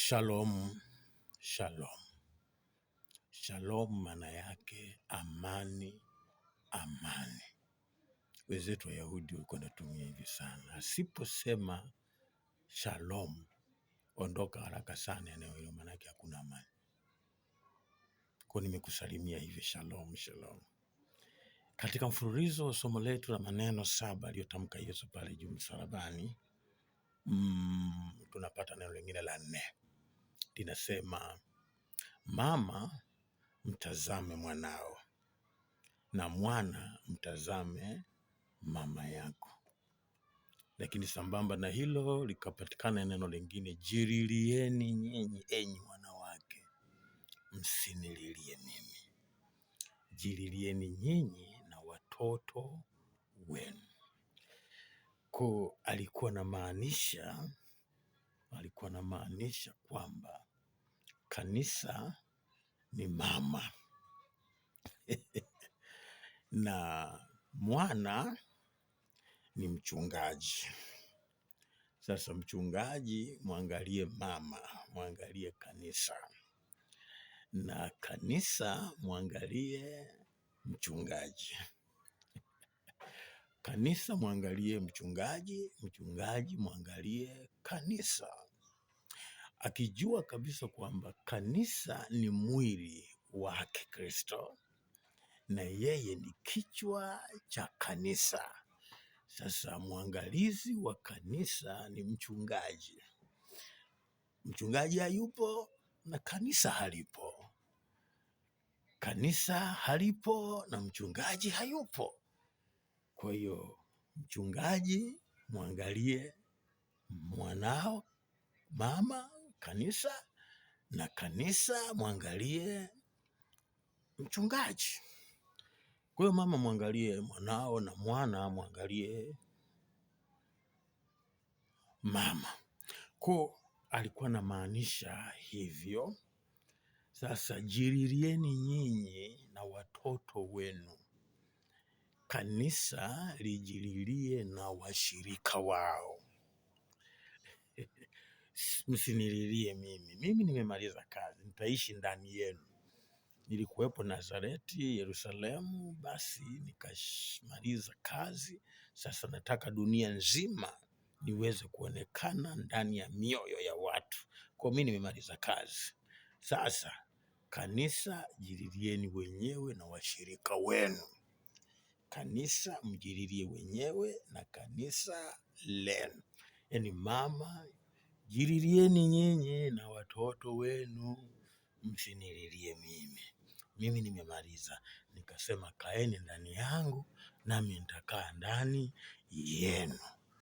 Shalom, shalom. Shalom maana yake amani, amani. Wenzetu Wayahudi walikuwa wanatumia hivi sana. Asiposema shalom, ondoka haraka sana eneo hilo, maana yake hakuna amani. Kwa nimekusalimia hivi shalom, shalom. Katika mfululizo wa somo letu la maneno 7 aliyotamka Yesu pale juu msalabani, tunapata neno lingine la 4. Linasema, mama mtazame mwanao na mwana mtazame mama yako. Lakini sambamba na hilo likapatikana neno lingine, jirilieni nyinyi enyi wanawake, msinililie mimi. Jirilieni nyinyi na watoto wenu. Kwa alikuwa na maanisha kwamba kanisa ni mama na mwana ni mchungaji. Sasa mchungaji mwangalie mama, mwangalie kanisa, na kanisa mwangalie mchungaji. Kanisa mwangalie mchungaji, mchungaji mwangalie kanisa, akijua kabisa kwamba kanisa ni mwili wa Kristo na yeye ni kichwa cha kanisa. Sasa mwangalizi wa kanisa ni mchungaji. Mchungaji hayupo na kanisa halipo. Kanisa halipo na mchungaji hayupo. Kwa hiyo mchungaji mwangalie mwanao, mama, kanisa, na kanisa mwangalie mchungaji. Kwa hiyo mama mwangalie mwanao na mwana mwangalie mama. Kwa alikuwa na maanisha hivyo. Sasa jirilieni nyinyi na watoto wenu. Kanisa lijililie na washirika wao. Msinililie mimi. Mimi nimemaliza kazi, nitaishi ndani yenu. Nilikuwepo Nazareti, Yerusalemu, basi nikamaliza kazi. Sasa nataka dunia nzima niweze kuonekana ndani ya mioyo ya watu. Kwa mimi nimemaliza kazi. Sasa kanisa jililieni wenyewe na washirika wenu. Kanisa mjililie wenyewe na kanisa lenu. Yaani mama, jililieni nyinyi na watoto wenu, msinililie mimi. Mimi nimemaliza. Nikasema kaeni ndani yangu nami nitakaa ndani yenu.